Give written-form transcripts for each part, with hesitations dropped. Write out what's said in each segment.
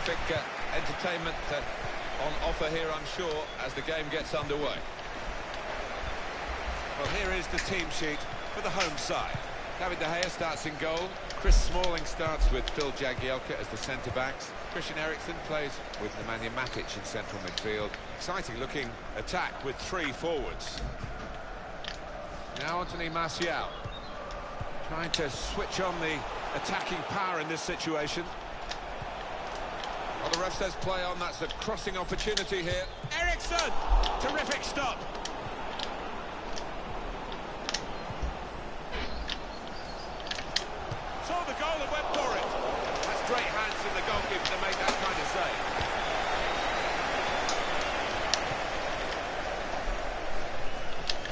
Terrific entertainment on offer here, I'm sure, as the game gets underway. Well, here is the team sheet for the home side. David De Gea starts in goal. Chris Smalling starts with Phil Jagielka as the centre-backs. Christian Eriksen plays with Nemanja Matic in central midfield. Exciting looking attack with three forwards. Now Anthony Martial, Trying to switch on the attacking power in this situation. well, the ref says play on. That's a crossing opportunity here. Eriksen! Terrific stop. Saw the goal and went for it. That's great hands from the goalkeeper to make that kind of save.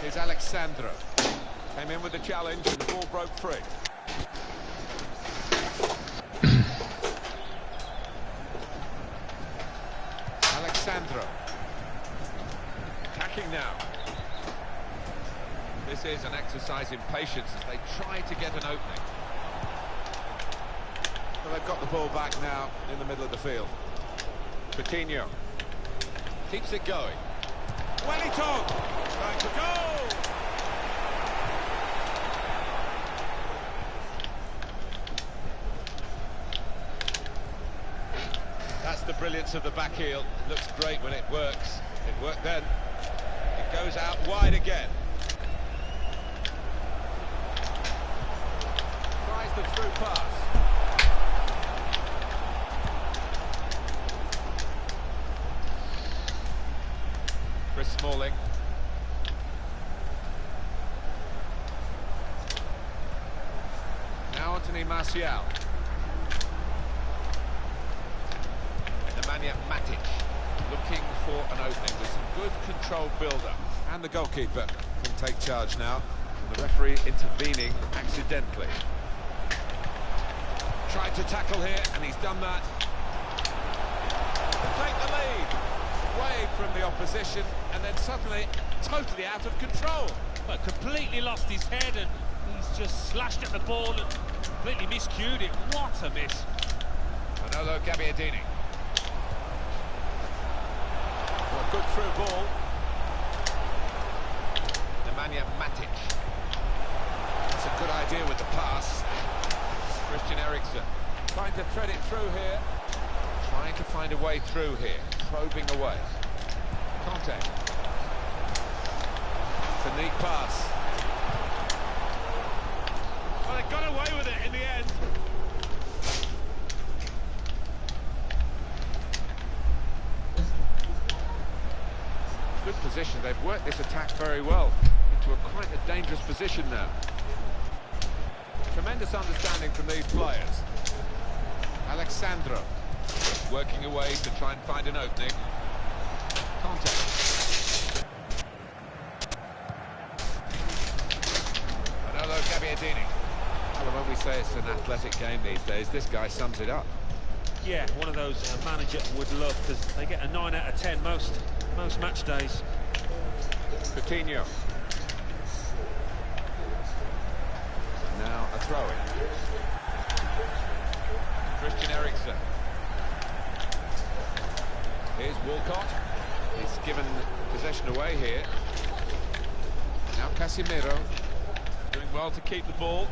Here's Alexandro. Came in with the challenge and the ball broke free. Alexandro. Attacking now. This is an exercise in patience as they try to get an opening. Well, they've got the ball back now in the middle of the field. Coutinho keeps it going. Wellington! Going to goal! That's the brilliance of the back heel. It looks great when it works. It worked then. It goes out wide again. Tries the through pass. Chris Smalling. Now Anthony Martial. Nemanja Matic looking for an opening with some good controlled build-up. And the goalkeeper can take charge now. The referee intervening accidentally. Tried to tackle here, and he's done that. To take the lead. Away from the opposition, and then suddenly totally out of control. Well, completely lost his head, and he's just slashed at the ball and completely miscued it. What a miss. Manolo Gabbiadini. Well, good through ball. Nemanja Matic. That's a good idea with the pass. Christian Eriksen trying to thread it through here. Trying to find a way through here. Probing away. Conte. It's a neat pass. Well, they got away with it in the end. Good position. They've worked this attack very well into quite a dangerous position now. Tremendous understanding from these players. Alexandro working away to try and find an opening. Contact. Manolo Gabbiadini. Well, when we say it's an athletic game these days, this guy sums it up. Yeah, one of those a manager would love, because they get a 9 out of 10 most match days. Coutinho. Now a throw-in. Christian Eriksen. Here's Walcott. He's given possession away here. Now Casemiro. Doing well to keep the ball.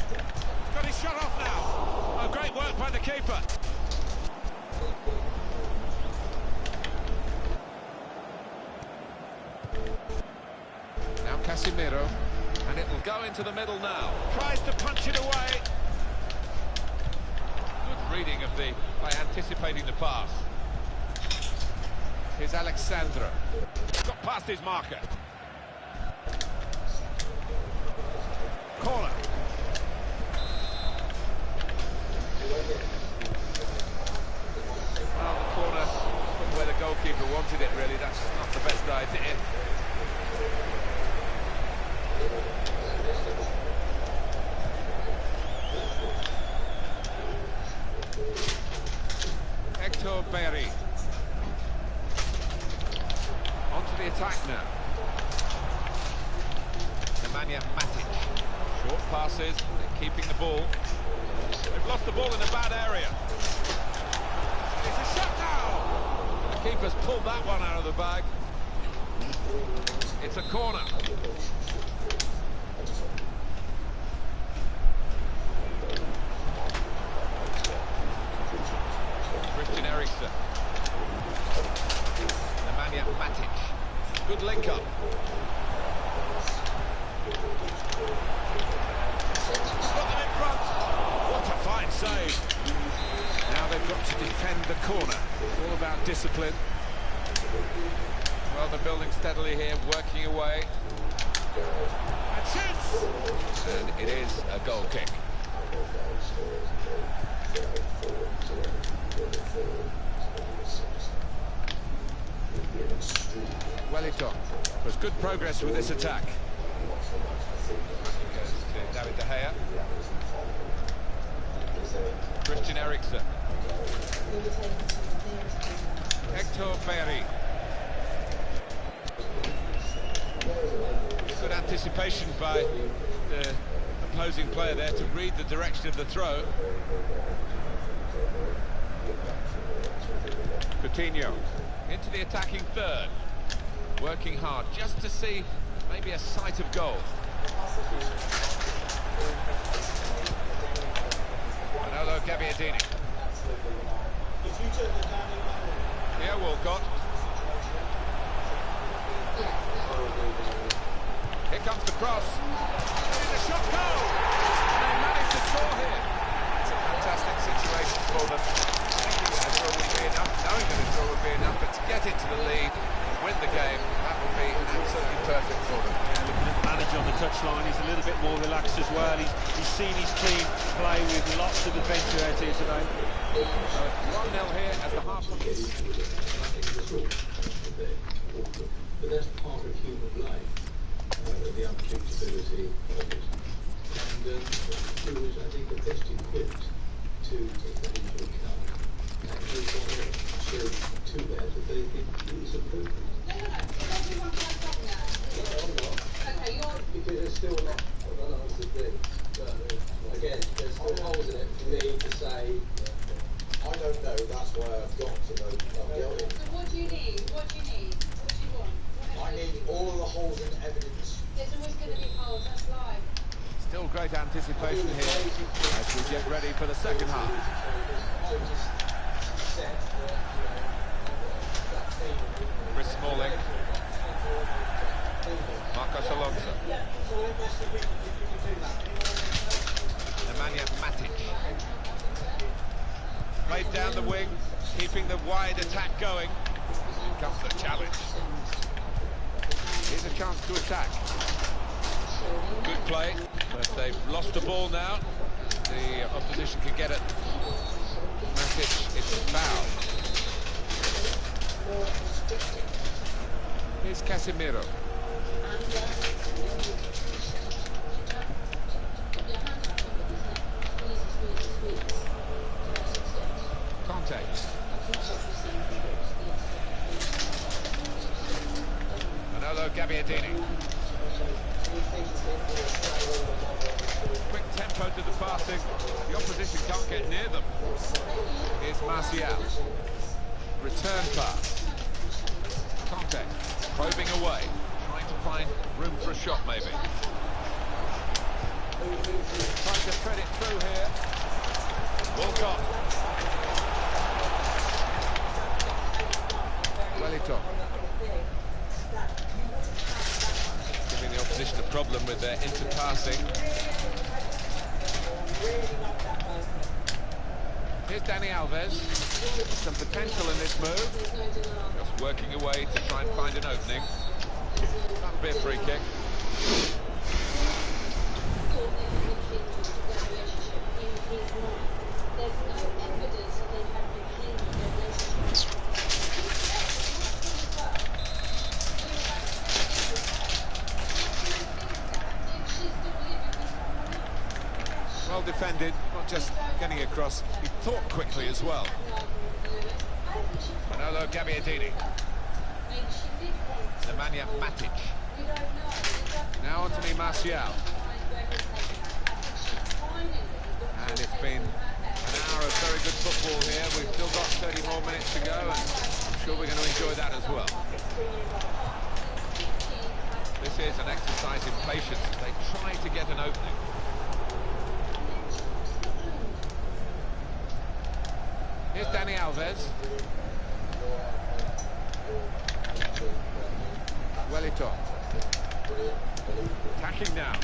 He's got his shot off now. Oh, great work by the keeper. Now Casemiro. And it will go into the middle now. Tries to punch it away. Good reading of by anticipating the pass. Here's Alexandro. Got past his marker. Corner. Well, the corner where the goalkeeper wanted it, really. That's not the best idea. Hector Berry. Onto the attack now. Nemanja Matic. Short passes, they're keeping the ball. They've lost the ball in a bad area. It's a shot now! The keeper's pulled that one out of the bag. It's a corner. Christian Eriksen. Nemanja Matic. Good link up. Got them in front. What a fine save. Now they've got to defend the corner. It's all about discipline. Well, they're building steadily here, working away. And shoots! And it is a goal kick. Wellington. There's good progress with this attack. Goes to David De Gea. Christian Eriksen. Hector Berry. Good anticipation by the opposing player there to read the direction of the throw. Coutinho into the attacking third. Working hard just to see maybe a sight of goal. Manolo Gabbiadini. Here Walcott. Here comes the cross. And the shot goal! They managed to score here. It's a fantastic situation for them. Thinking that a draw would be enough, knowing that a draw would be enough, but to get into the lead, win the game, that would be absolutely perfect for them. Yeah, looking at the manager on the touchline, he's a little bit more relaxed as well. He's seen his team play with lots of adventure out here today. So it's 1-0 here as the half. But that's part of human life, the unpredictability of it. And he was, I think, the best equipped to take that into account. And he's got to show to that they think he was appropriate. No, everyone can't stop now. No, I'm not. Okay, you're... Because there's still not unanswered things. Again, there's still holes in it for me to say, I don't know, that's why I've got to know. So what do you need? What do you need? What do you want? I need all of the holes in evidence. There's always going to be holes, that's life. Still great anticipation here as we get ready for the second half. Chris Smalling. Marcos Alonso. Nemanja Matic. Played down the wing, keeping the wide attack going. Here comes the challenge. Here's a chance to attack. Good play, but they've lost the ball now. The opposition can get it. Matic, it's a foul. Here's Casemiro. Contact. Manolo Gabbiadini. Quick tempo to the passing. The opposition can't get near them. Here's Martial. Return pass. Contact. Probing away. Trying to find room for a shot, maybe. Trying to thread it through here. Walcott. Wellington. Giving the opposition a problem with their interpassing. Here's Dani Alves. Some potential in this move. Just working away to try and find an opening. That'll be a free kick. Well defended, not just getting across, he thought quickly as well. Manolo Gabbiadini. Nemanja Matic. Now Anthony Martial. And it's been an hour of very good football here. We've still got 30 more minutes to go, and I'm sure we're going to enjoy that as well. This is an exercise in patience. They try to get an opening. Here's Dani Alves. Wellington. Attacking now.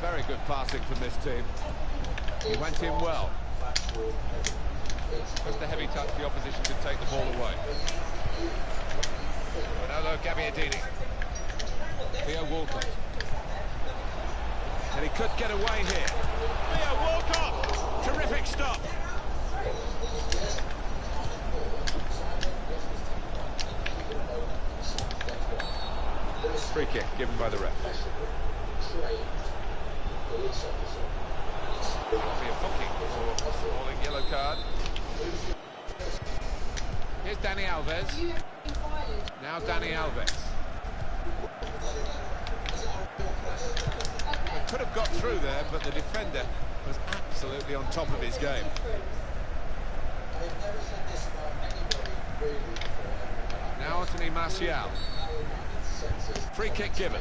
Very good passing from this team. He went in well. Just a heavy touch, the opposition could take the ball away. Manolo Gabbiadini. Theo Walcott. And he could get away here. Theo Walcott! Terrific stop. Free kick given by the ref. Be a booking for a falling yellow card. Here's Dani Alves. Now Dani Alves. He could have got through there, but the defender was absolutely on top of his game. Now Anthony Martial. Free kick given.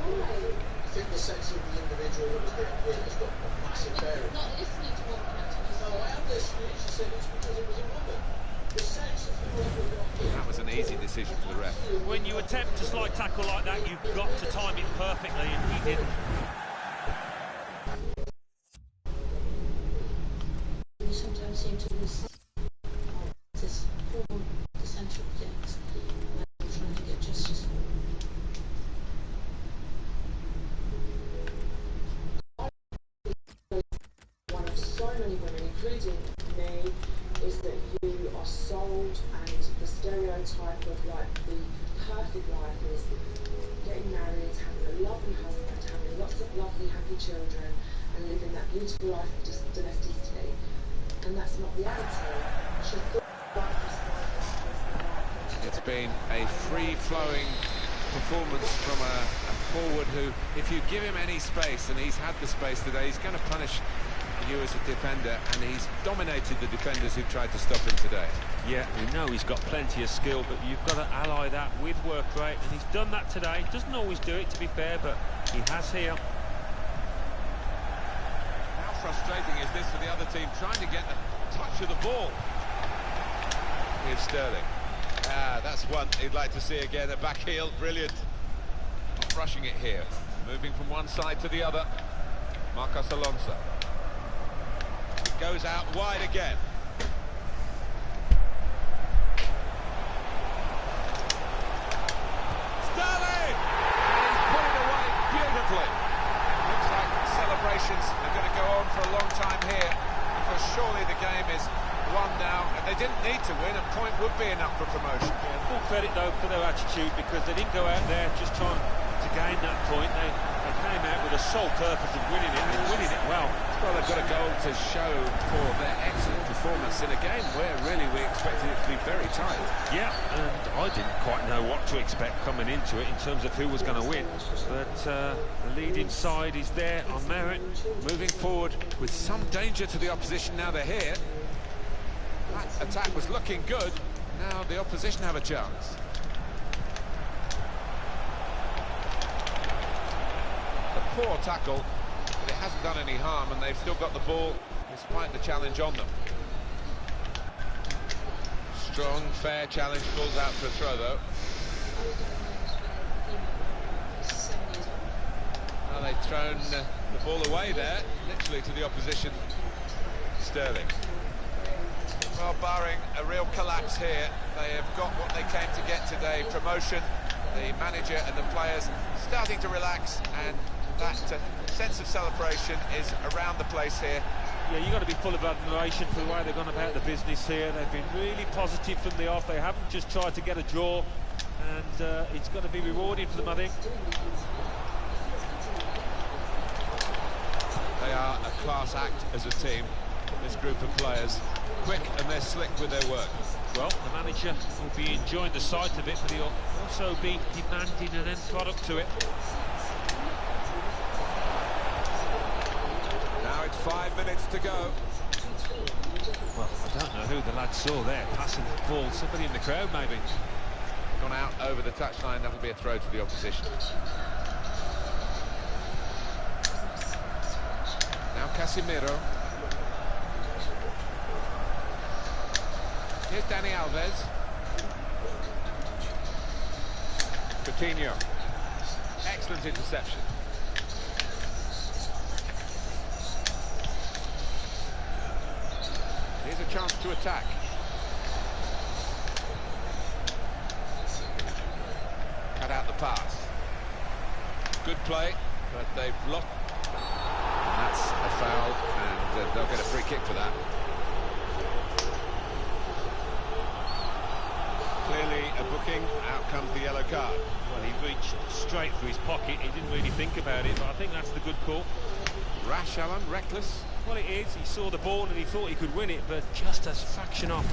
I think the sense of the individual that was being hit has got a massive bearing. Not listening to what you're No, I am listening. She said it's because it was a woman. The sense of the That was an easy decision for the ref. When you attempt a slide tackle like that, you've got to time it perfectly, and he didn't. You sometimes seem to lose this form, the centre of things, and trying to get justice for it. One of so many women, including me, is that you are sold, and the stereotype of like the perfect life is getting married, having a lovely husband, having lots of lovely, happy children, and living that beautiful life of just domesticity. And that's not reality. She thought life was the right. It's been a free-flowing performance from a forward who, if you give him any space, and he's had the space today, he's going to punish you as a defender, and he's dominated the defenders who tried to stop him today. Yeah, we know he's got plenty of skill, but you've got to ally that with work rate, and he's done that today. Doesn't always do it, to be fair, but he has here. How frustrating is this for the other team, trying to get a touch of the ball? Here's Sterling. That's one he'd like to see again, a back heel, brilliant. Not rushing it here, moving from one side to the other. Marcos Alonso. It goes out wide again. Sterling! And he's put it away beautifully. Looks like celebrations are going to go on for a long time here, because surely the game is won now, and they didn't need to win. A point would be enough for promotion. Yeah, full credit, though, for their attitude, because they didn't go out there just trying to gain that point. They came out with a sole purpose of winning it, and winning it well. Well, they've got a goal to show for their excellent performance in a game where really we expected it to be very tight. Yeah, and I didn't quite know what to expect coming into it in terms of who was going to win. But the leading side is there on merit, Moving forward with some danger to the opposition now they're here. That attack was looking good. Now the opposition have a chance. A poor tackle, but it hasn't done any harm, and they've still got the ball despite the challenge on them. Strong, fair challenge, falls out for a throw though. Well, they've thrown the ball away there, literally to the opposition. Sterling. Well, barring a real collapse here, they have got what they came to get today, promotion. The manager and the players starting to relax, and that sense of celebration is around the place here. Yeah, you've got to be full of admiration for the way they've gone about the business here. They've been really positive from the off. They haven't just tried to get a draw, and it's going to be rewarding for them, I think. They are a class act as a team, this group of players. Quick, and they're slick with their work. Well, the manager will be enjoying the sight of it, but he'll also be demanding an end product to it. Now it's 5 minutes to go. Well, I don't know who the lad saw there, passing the ball. Somebody in the crowd, maybe. Gone out over the touchline, that'll be a throw to the opposition. Now Casemiro. Here's Dani Alves. Coutinho. Excellent interception. Here's a chance to attack. Cut out the pass. Good play, but they've lost. And that's a foul, and they'll get a free kick for that. Clearly a booking, out comes the yellow card. Well, he reached straight for his pocket. He didn't really think about it, but I think that's the good call. Rash, Alan, reckless. Well, it is. He saw the ball and he thought he could win it, but just a fraction off.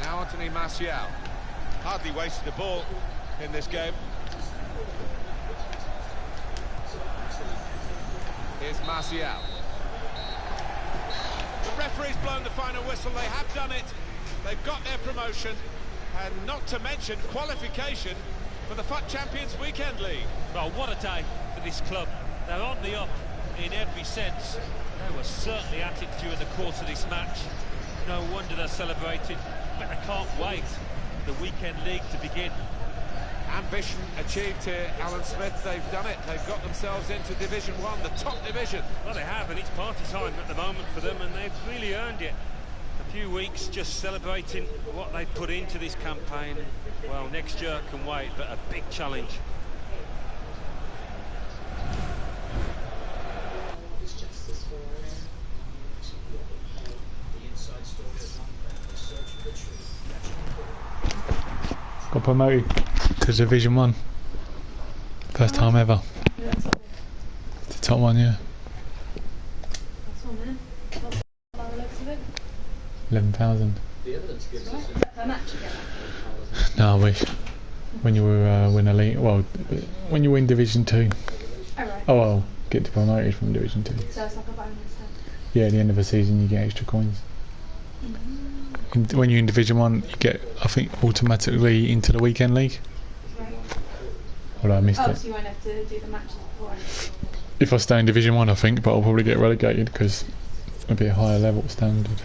Now Anthony Martial. Hardly wasted the ball in this game. Here's Martial. The referee's blown the final whistle. They have done it. They've got their promotion, and not to mention qualification for the FUT Champions Weekend League. Well, what a day for this club. They're on the up in every sense. They were certainly at it during the course of this match. No wonder they're celebrating. But they can't wait for the Weekend League to begin. Ambition achieved here, Alan Smith. They've done it. They've got themselves into Division 1, the top division. Well, they have, and it's party time at the moment for them, and they've really earned it. A few weeks just celebrating what they put into this campaign. Well, next year can wait, but a big challenge. Got promoted to Division 1. First time ever. Yeah, that's okay. The top one, yeah. That's one there. What's by the looks of it? 11,000. Right. Is that per match you get that? No, I wish. When you were win a league, well, when you win Division 2. Oh, right. Oh well, get to promoted from Division 2. So it's like a bonus then? Yeah, at the end of the season you get extra coins. When you're in Division 1, you get, I think, automatically into the Weekend League. Right. Although I missed Oh, it. so you won't have to do the matches before? If I stay in Division 1, I think, but I'll probably get relegated because it'll be a higher level standard.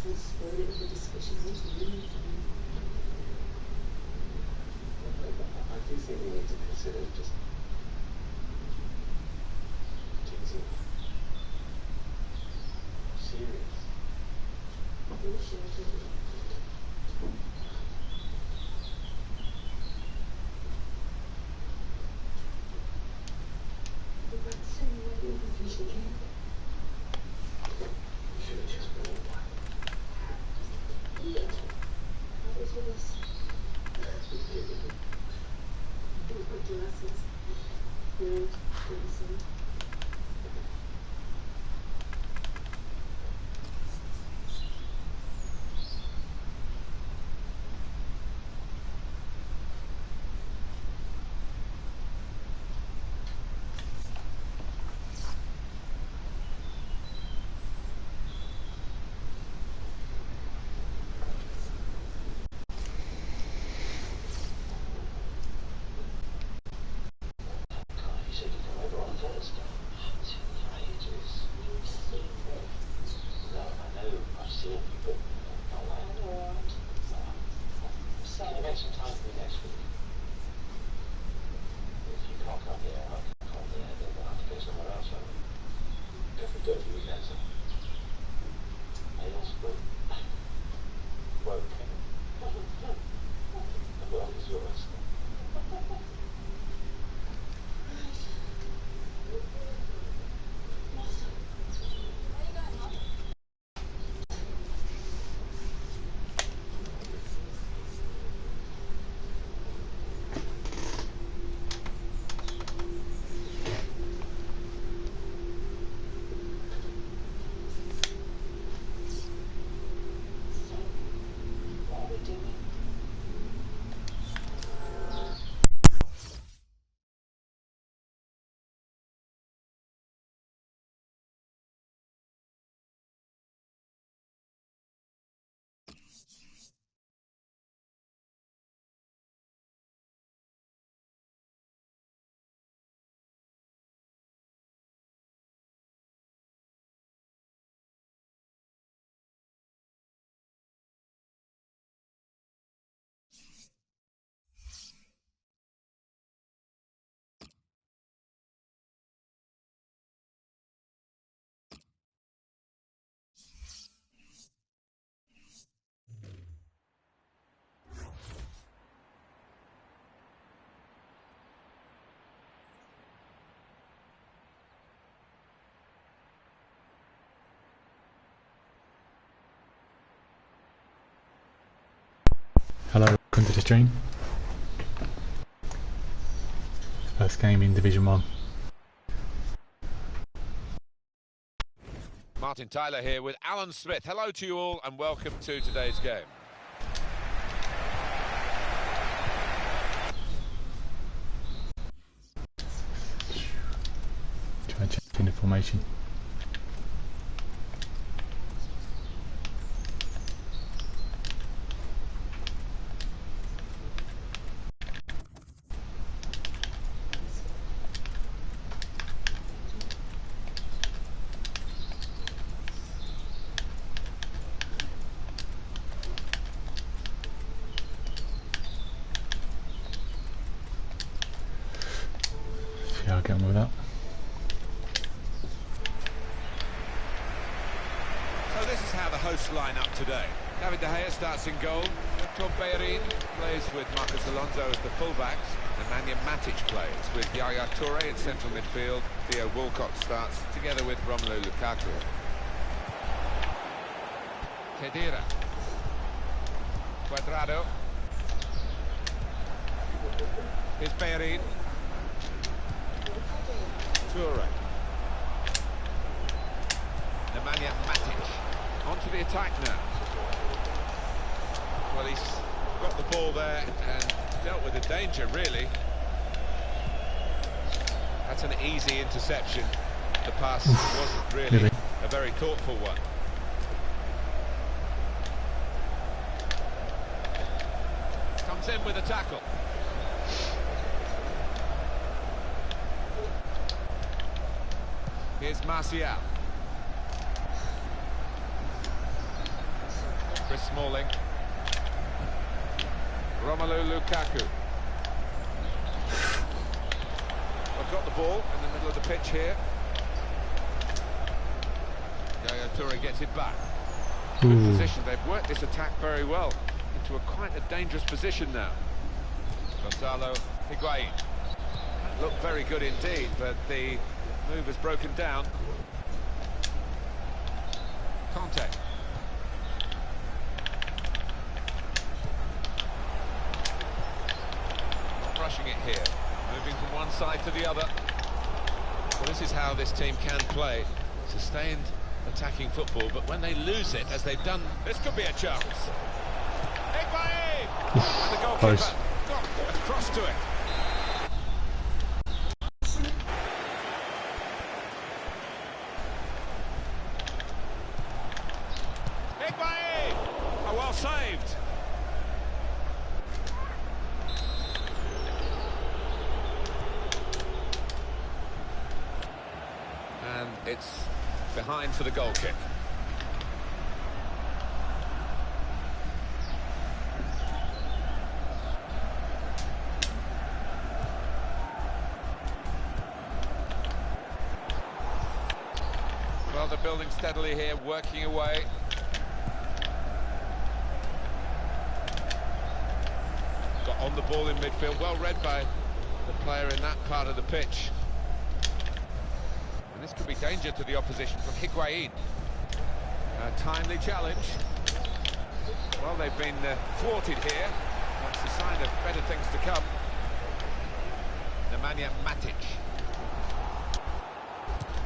was for a little bit of discussion was really I do think we need to consider just teasing serious. Hello, welcome to the stream. First game in Division 1. Martin Tyler here with Alan Smith. Hello to you all and welcome to today's game. Try checking the formation. See how I get on with that. So this is how the hosts line up today. David De Gea starts in goal. Tom Bellerin plays with Marcos Alonso as the fullbacks. Nemanja Matic plays with Yaya Toure in central midfield. Theo Walcott starts together with Romelu Lukaku. Khedira. Cuadrado. Here's Bellerin. Toure. Nemanja Matic. Onto the attack now. Well, he's got the ball there and dealt with the danger, really. That's an easy interception. The pass wasn't really a very thoughtful one. Comes in with a tackle. Here's Martial. Chris Smalling. Romelu Lukaku. I've got the ball in the middle of the pitch here. Yaya Toure gets it back. Good position. They've worked this attack very well into quite a dangerous position now. Gonzalo Higuain. Looked very good indeed, but the move has broken down. Conte. Not rushing it here. Moving from one side to the other. Well, this is how this team can play. Sustained attacking football, but when they lose it, as they've done, this could be a chance. Higuain! And the goalkeeper got across to it. Higuain! Oh, well saved. And it's behind for the goal kick. Well, they're building steadily here, working away. Got on the ball in midfield, well read by the player in that part of the pitch. And this could be danger to the opposition from Higuain. A timely challenge. Well, they've been thwarted here. That's a sign of better things to come. Nemanja Matic.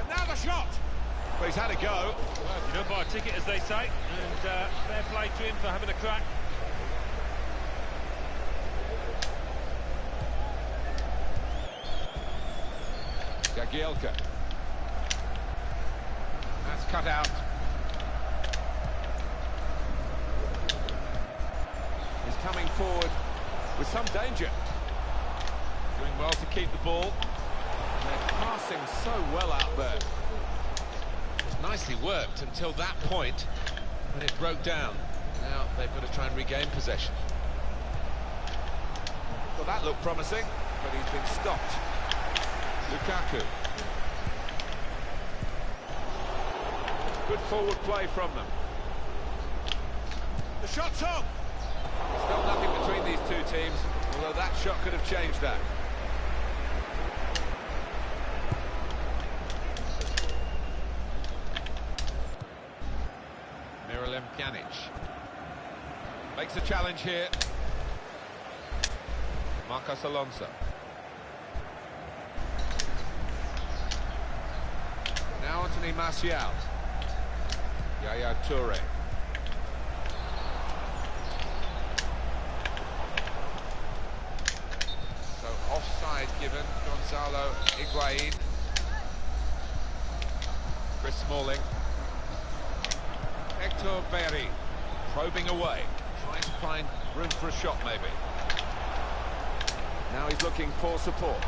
And now the shot! Well, he's had a go. Well, you don't buy a ticket, as they say, and fair play to him for having a crack. Jagielka. That's cut out. He's coming forward with some danger. Doing well to keep the ball. They're passing so well out there. Nicely worked until that point when it broke down. Now they've got to try and regain possession. Well, that looked promising, but he's been stopped. Lukaku. Good forward play from them. The shot's on! Still nothing between these two teams, although that shot could have changed that. Pjanic makes a challenge here. Marcos Alonso. Now Anthony Martial. Yaya Toure. So offside given. Gonzalo Higuain. Chris Smalling. Hector Berry probing away, trying to find room for a shot maybe. Now he's looking for support.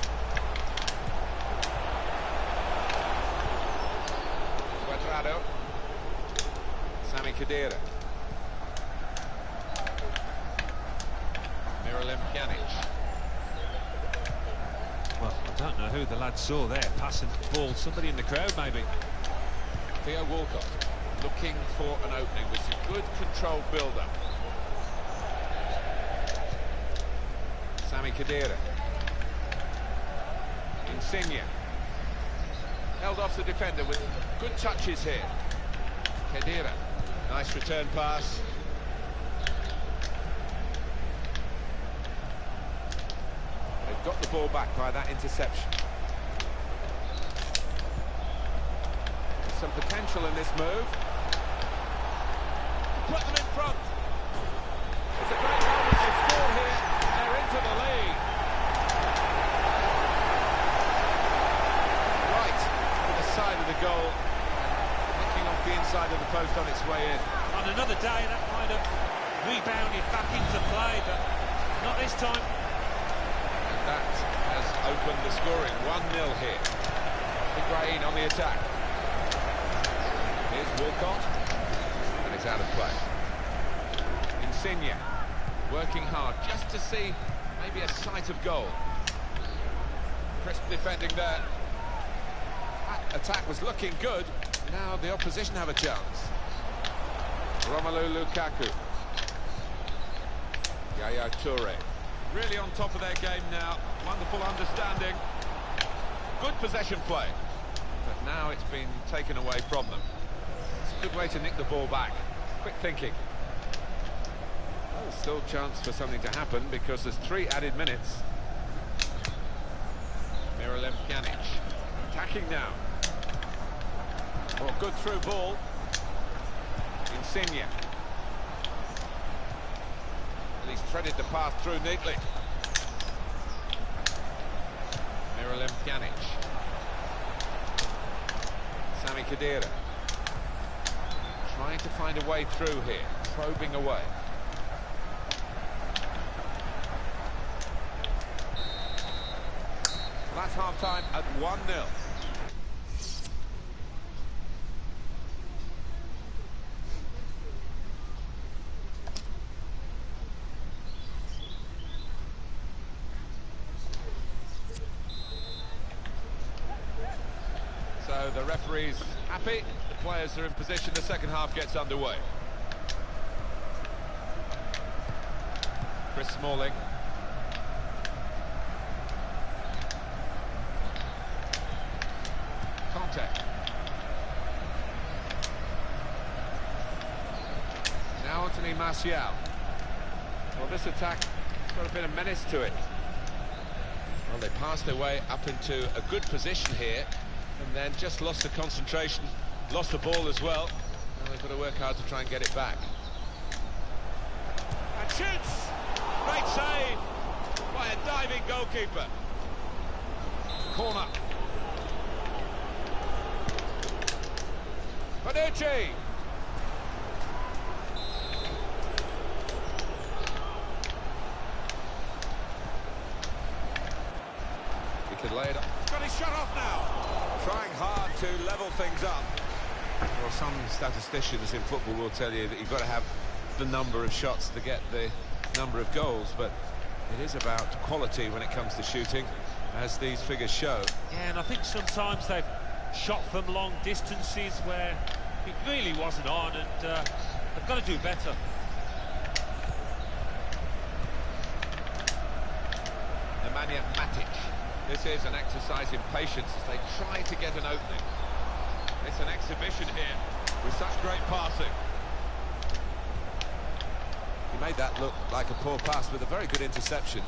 Cuadrado. Sami Khedira. Miralem Pjanic. Well, I don't know who the lad saw there, passing the ball. Somebody in the crowd, maybe. Theo Walcott. Looking for an opening with some good controlled build-up. Sami Khedira. Insigne. Held off the defender with good touches here. Khedira. Nice return pass. They've got the ball back by that interception. There's some potential in this move. Put them in front. It's a great moment to score here. They're into the lead. Right to the side of the goal. Nicking off the inside of the post on its way in. On another day, that might have rebounded back into play, but not this time. And that has opened the scoring. 1-0 here. Higuain on the attack. Here's Walcott. And it's out of play. Insigne, working hard just to see maybe a sight of goal. Crisp defending there. That attack was looking good. Now the opposition have a chance. Romelu Lukaku. Yaya Toure. Really on top of their game now. Wonderful understanding. Good possession play. But now it's been taken away from them. It's a good way to nick the ball back. Quick thinking. Well, there's still a chance for something to happen because there's 3 added minutes. Miralem Pjanic. Attacking now. Oh, good through ball. Insigne. And he's threaded the path through neatly. Miralem Pjanic. Sami Khedira. Trying to find a way through here. Probing away. That's half-time at 1-0. So the referee's happy, the players are in position, the second half gets underway. Chris Smalling. Contact. Now Anthony Martial. Well, this attack got a bit of menace to it. Well, they passed their way up into a good position here, and then just lost the concentration, lost the ball as well. Now they've got to work hard to try and get it back. And shoots! Great save by a diving goalkeeper. Corner. Bonucci! He could lay it up. He's got his shot off now. Trying hard to level things up. Well, some statisticians in football will tell you that you've got to have the number of shots to get the number of goals, but it is about quality when it comes to shooting, as these figures show. Yeah, and I think sometimes they've shot from long distances where it really wasn't on, and they've got to do better. Nemanja Matic. This is an exercise in patience as they try to get an opening. It's an exhibition here with such great passing. He made that look like a poor pass with a very good interception.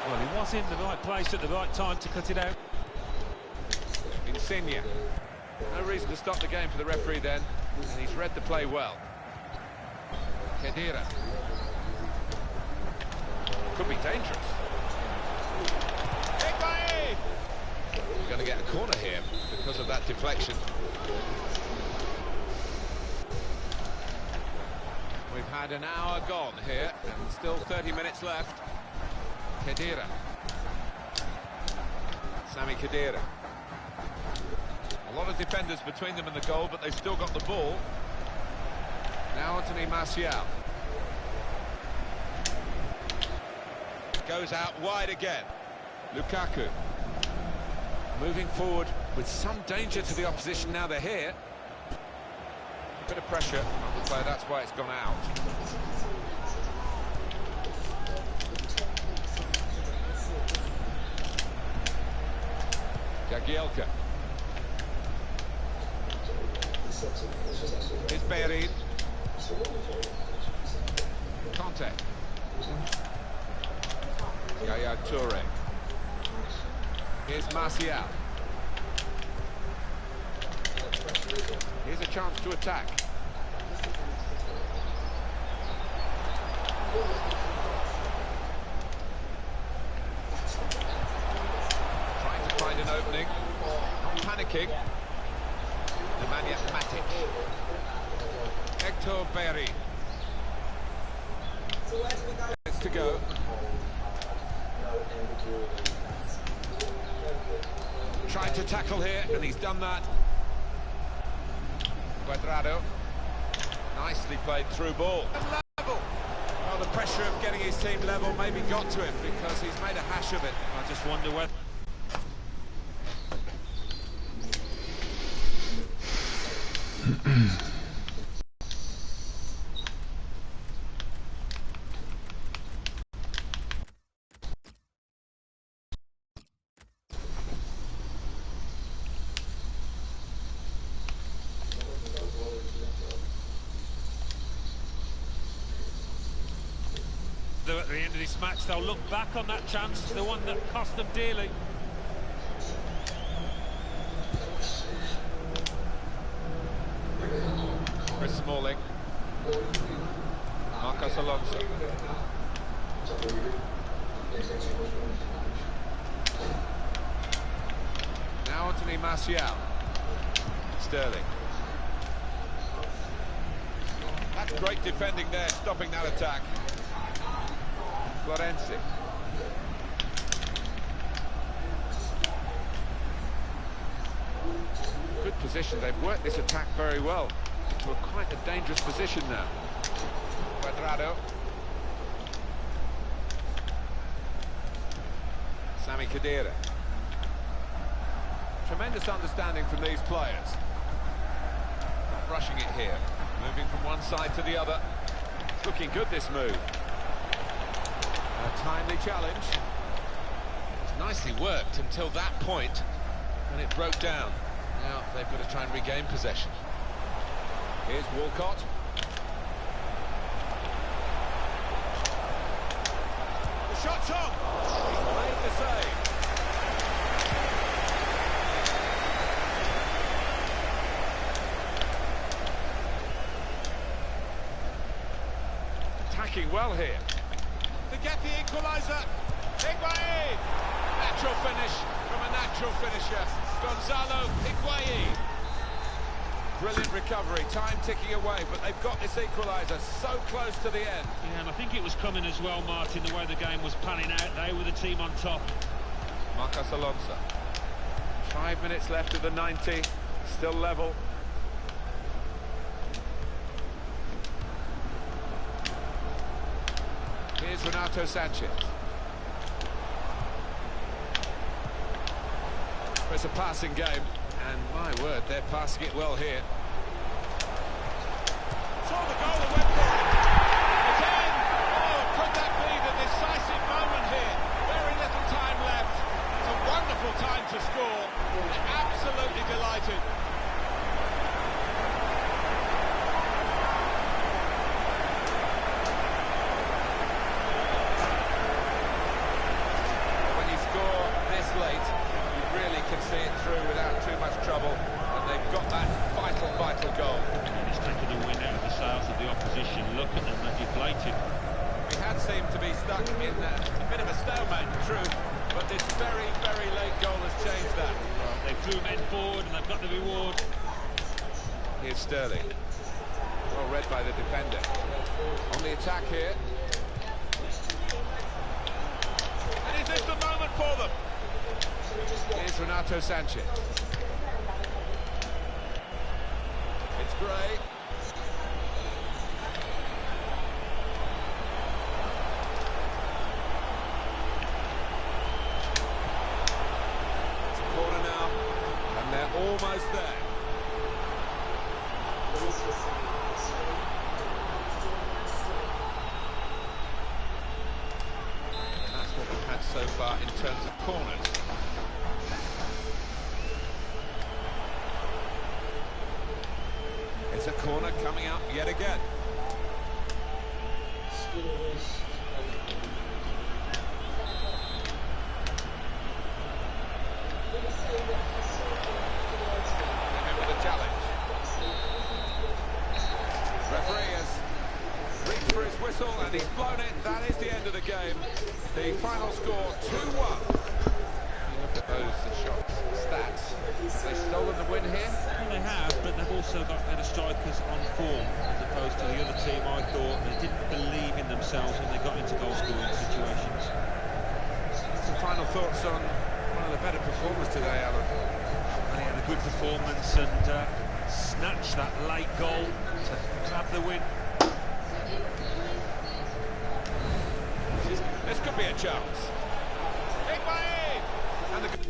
Well, he was in the right place at the right time to cut it out. Insigne. No reason to stop the game for the referee then, and he's read the play well. Khedira. Could be dangerous. We're going to get a corner here because of that deflection. We've had an hour gone here and still 30 minutes left. Khedira. Sami Khedira. A lot of defenders between them and the goal, but they've still got the ball. Now Anthony Martial. Goes out wide again. Lukaku. Moving forward with some danger to the opposition now they're here. A bit of pressure on the play, that's why it's gone out. Jagielka. Here's Beirut. Conte. Yaya Toure. Here's Martial. Here's a chance to attack. Trying to find an opening. Not panicking. Nemanja Matic. Hector Berry. Minutes to go. Trying to tackle here, and he's done that. Cuadrado. Nicely played through ball. And level. Well, the pressure of getting his team level maybe got to him because he's made a hash of it. I just wonder whether... At the end of this match, they'll look back on that chance, the one that cost them dearly. Chris Smalling. Marcos Alonso. Now Anthony Martial. Sterling. That's great defending there, stopping that attack. Florenzi. Good position, they've worked this attack very well into quite a dangerous position now. Cuadrado. Sami Khedira. Tremendous understanding from these players. Not rushing it here, moving from one side to the other. It's looking good, this move. A timely challenge. It's nicely worked until that point, and it broke down. Now they've got to try and regain possession. Here's Walcott. The shot's on! He's made the save. Attacking well here. To get the equaliser, Higuain! Natural finish from a natural finisher, Gonzalo Higuain. Brilliant recovery, time ticking away, but they've got this equaliser so close to the end. Yeah, and I think it was coming as well, Martin, the way the game was panning out. They were the team on top. Marcos Alonso. 5 minutes left of the 90, still level. Here's Renato Sanchez. It's a passing game, and my word, they're passing it well here. Saw the goal and went for it. It's in! Oh, could that be the decisive moment here? Very little time left. It's a wonderful time to score. They're absolutely delighted. Late, you really can see it through without too much trouble, and they've got that vital goal. He's taken the wind out of the sails of the opposition. Look at them, they're deflated. We had seemed to be stuck in a bit of a stalemate, true, but this very late goal has changed that. Well, they threw men forward and they've got the reward. Here's Sterling. Well read by the defender. On the attack here. And is this the moment for them? Here's Renato Sanchez. It's Gray. It's a corner now, and they're almost there. And that's what we've had so far in terms of corners. It's a corner coming up yet again. Remember the challenge. Referee has reached for his whistle and he's blown it. That is the end of the game. The final score 2-1. Look at those shots, stats. Have they stolen the win here? Well, they have, but they've also got better strikers on form as opposed to the other team. I thought they didn't believe in themselves when they got into goal-scoring situations. Some final thoughts on one of the better performers today, Alan? performance and snatch that late goal to grab the win. This could be a chance. Higuain! And the